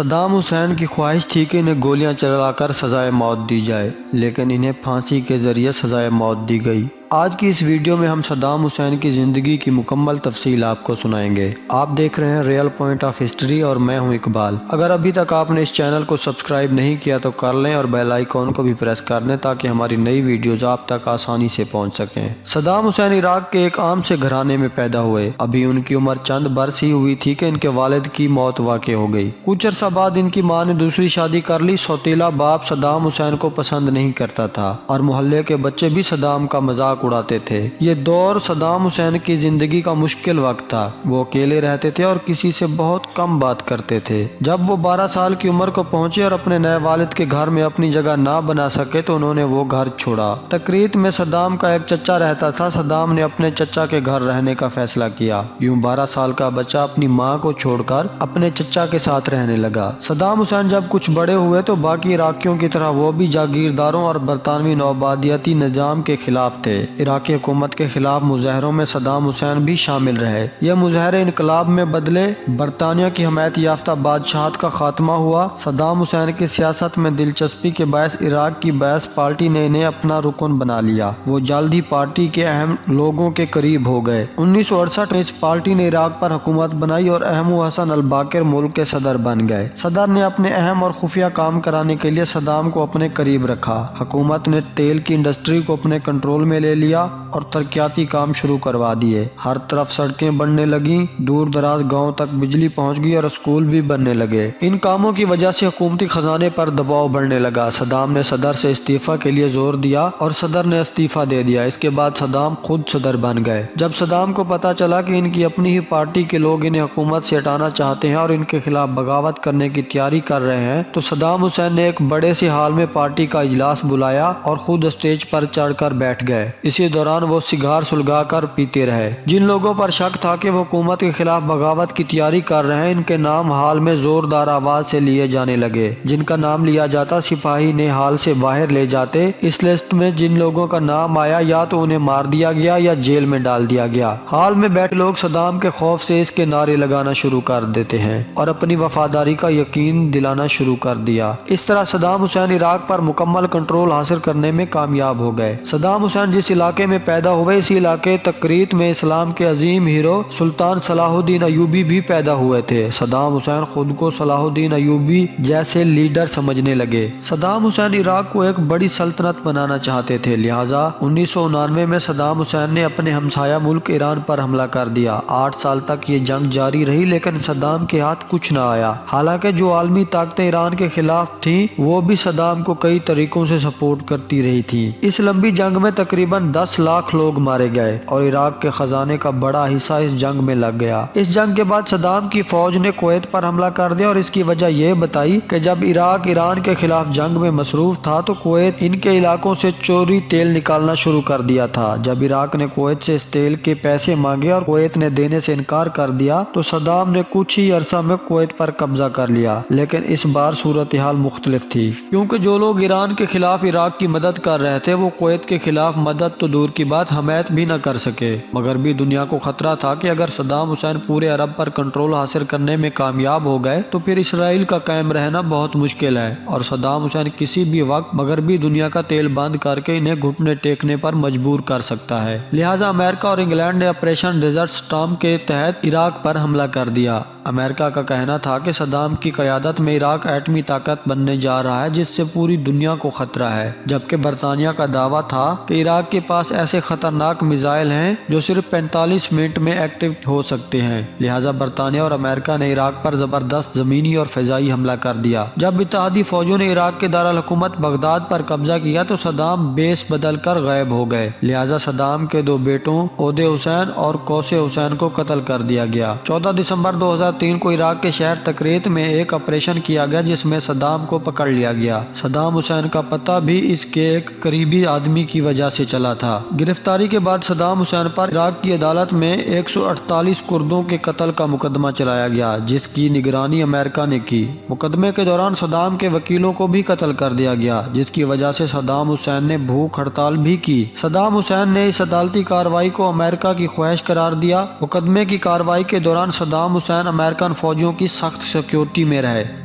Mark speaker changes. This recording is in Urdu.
Speaker 1: صدام حسین کی خواہش تھی کہ انہیں گولیاں چلا کر سزائے موت دی جائے، لیکن انہیں پھانسی کے ذریعے سزائے موت دی گئی۔ آج کی اس ویڈیو میں ہم صدام حسین کی زندگی کی مکمل تفصیل آپ کو سنائیں گے۔ آپ دیکھ رہے ہیں ریئل پوائنٹ آف ہسٹری اور میں ہوں اقبال۔ اگر ابھی تک آپ نے اس چینل کو سبسکرائب نہیں کیا تو کر لیں اور بیل آئیکن کو بھی پریس کر دیں تاکہ ہماری نئی ویڈیوز آپ تک آسانی سے پہنچ سکیں۔ صدام حسین عراق کے ایک عام سے گھرانے میں پیدا ہوئے۔ ابھی ان کی عمر چند برس ہی ہوئی تھی کہ ان کے والد کی موت واقع ہو گئی۔ کچھ عرصہ بعد ان کی ماں نے دوسری شادی کر لی۔ سوتیلا باپ صدام حسین کو پسند نہیں کرتا تھا اور محلے کے بچے بھی صدام کا مذاق اڑاتے تھے۔ یہ دور صدام حسین کی زندگی کا مشکل وقت تھا۔ وہ اکیلے رہتے تھے اور کسی سے بہت کم بات کرتے تھے۔ جب وہ 12 سال کی عمر کو پہنچے اور اپنے نئے والد کے گھر میں اپنی جگہ نہ بنا سکے تو انہوں نے وہ گھر چھوڑا۔ تکریت میں صدام کا ایک چچا رہتا تھا۔ صدام نے اپنے چچا کے گھر رہنے کا فیصلہ کیا۔ یوں 12 سال کا بچہ اپنی ماں کو چھوڑ کر اپنے چچا کے ساتھ رہنے لگا۔ صدام حسین جب کچھ بڑے ہوئے تو باقی عراقیوں کی طرح وہ بھی جاگیرداروں اور برطانوی نوآبادیاتی نظام کے خلاف تھے۔ عراقی حکومت کے خلاف مظاہروں میں صدام حسین بھی شامل رہے۔ یہ مظاہرے انقلاب میں بدلے۔ برطانیہ کی حمایت یافتہ بادشاہت کا خاتمہ ہوا۔ صدام حسین کی سیاست میں دلچسپی کے باعث عراق کی بعث پارٹی نے انہیں اپنا رکن بنا لیا۔ وہ جلد ہی پارٹی کے اہم لوگوں کے قریب ہو گئے۔ 1968 میں اس پارٹی نے عراق پر حکومت بنائی اور احمد حسن الباقر ملک کے صدر بن گئے۔ صدر نے اپنے اہم اور خفیہ کام کرانے کے لیے صدام کو اپنے قریب رکھا۔ حکومت نے تیل کی انڈسٹری کو اپنے کنٹرول میں لے لیا اور ترقیاتی کام شروع کروا دیے۔ ہر طرف سڑکیں بننے لگیں، دور دراز گاؤں تک بجلی پہنچ گئی اور اسکول بھی بننے لگے۔ ان کاموں کی وجہ سے حکومتی خزانے پر دباؤ بڑھنے لگا۔ صدام نے صدر سے استعفیٰ کے لیے زور دیا اور صدر نے استعفیٰ دے دیا۔ اس کے بعد صدام خود صدر بن گئے۔ جب صدام کو پتہ چلا کہ ان کی اپنی ہی پارٹی کے لوگ انہیں حکومت سے ہٹانا چاہتے ہیں اور ان کے خلاف بغاوت کرنے کی تیاری کر رہے ہیں تو صدام حسین نے ایک بڑے سے ہال میں پارٹی کا اجلاس بلایا اور خود اسٹیج پر چڑھ کر بیٹھ گئے۔ اسی دوران وہ سگار سلگا کر پیتے رہے۔ جن لوگوں پر شک تھا کہ وہ حکومت کے خلاف بغاوت کی تیاری کر رہے ہیں، ان کے نام ہال میں زوردار آواز سے لیے جانے لگے۔ جن کا نام لیا جاتا سپاہی نے ہال سے باہر لے جاتے۔ اس لسٹ میں جن لوگوں کا نام آیا یا تو انہیں مار دیا گیا یا جیل میں ڈال دیا گیا۔ ہال میں بیٹھے لوگ صدام کے خوف سے اس کے نعرے لگانا شروع کر دیتے ہیں اور اپنی وفاداری کا یقین دلانا شروع کر دیا۔ اس طرح صدام حسین عراق پر مکمل کنٹرول حاصل کرنے میں کامیاب ہو گئے۔ صدام حسین جس علاقے میں پیدا ہوئے اسی علاقے تکریت میں اسلام کے عظیم ہیرو سلطان صلاح الدین ایوبی بھی پیدا ہوئے تھے۔ صدام حسین خود کو صلاح الدین ایوبی جیسے لیڈر سمجھنے لگے۔ صدام حسین عراق کو ایک بڑی سلطنت بنانا چاہتے تھے، لہٰذا 1999 میں صدام حسین نے اپنے ہمسایہ ملک ایران پر حملہ کر دیا۔ 8 سال تک یہ جنگ جاری رہی لیکن صدام کے ہاتھ کچھ نہ آیا۔ حالانکہ جو عالمی طاقتیں ایران کے خلاف تھیں وہ بھی صدام کو کئی طریقوں سے سپورٹ کرتی رہی تھیں۔ اس لمبی جنگ میں تقریباً 10 لاکھ لوگ مارے گئے اور عراق کے خزانے کا بڑا حصہ اس جنگ میں لگ گیا۔ اس جنگ کے بعد صدام کی فوج نے کویت پر حملہ کر دیا اور اس کی وجہ یہ بتائی کہ جب عراق ایران کے خلاف جنگ میں مصروف تھا تو کویت ان کے علاقوں سے چوری تیل نکالنا شروع کر دیا تھا۔ جب عراق نے کویت سے اس تیل کے پیسے مانگے اور کویت نے دینے سے انکار کر دیا تو صدام نے کچھ ہی عرصہ میں کویت پر قبضہ کر لیا۔ لیکن اس بار صورتحال مختلف تھی، کیونکہ جو لوگ ایران کے خلاف عراق کی مدد کر رہے تھے وہ کویت کے خلاف مدد تو دور کی بات حمایت بھی نہ کر سکے۔ مغربی دنیا کو خطرہ تھا کہ اگر صدام حسین پورے عرب پر کنٹرول حاصل کرنے میں کامیاب ہو گئے تو پھر اسرائیل کا قائم رہنا بہت مشکل ہے اور صدام حسین کسی بھی وقت مغربی دنیا کا تیل بند کر کے انہیں گھٹنے ٹیکنے پر مجبور کر سکتا ہے۔ لہٰذا امریکہ اور انگلینڈ نے آپریشن ڈیزرٹ سٹارم کے تحت عراق پر حملہ کر دیا۔ امریکہ کا کہنا تھا کہ صدام کی قیادت میں عراق ایٹمی طاقت بننے جا رہا ہے جس سے پوری دنیا کو خطرہ ہے، جبکہ برطانیہ کا دعویٰ تھا کہ عراق کے پاس ایسے خطرناک میزائل ہیں جو صرف 45 منٹ میں ایکٹیو ہو سکتے ہیں۔ لہٰذا برطانیہ اور امریکہ نے عراق پر زبردست زمینی اور فضائی حملہ کر دیا۔ جب اتحادی فوجوں نے عراق کے دارالحکومت بغداد پر قبضہ کیا تو صدام بیس بدل کر غائب ہو گئے۔ لہٰذا صدام کے 2 بیٹوں عہد حسین اور کوس حسین کو قتل کر دیا گیا۔ 14 دسمبر 2003 کو عراق کے شہر تکریت میں ایک آپریشن کیا گیا جس میں صدام کو پکڑ لیا گیا۔ صدام حسین کا پتہ بھی اس کے ایک قریبی آدمی کی وجہ سے چلا تھا۔ گرفتاری کے بعد صدام حسین پر عراق کی عدالت میں 148 کردوں کے قتل کا مقدمہ چلایا گیا جس کی نگرانی امریکہ نے کی۔ مقدمے کے دوران صدام کے وکیلوں کو بھی قتل کر دیا گیا جس کی وجہ سے صدام حسین نے بھوک ہڑتال بھی کی۔ صدام حسین نے اس عدالتی کارروائی کو امریکہ کی خواہش قرار دیا۔ مقدمے کی کارروائی کے دوران صدام حسین امریکن فوجیوں کی سخت سیکورٹی میں رہے۔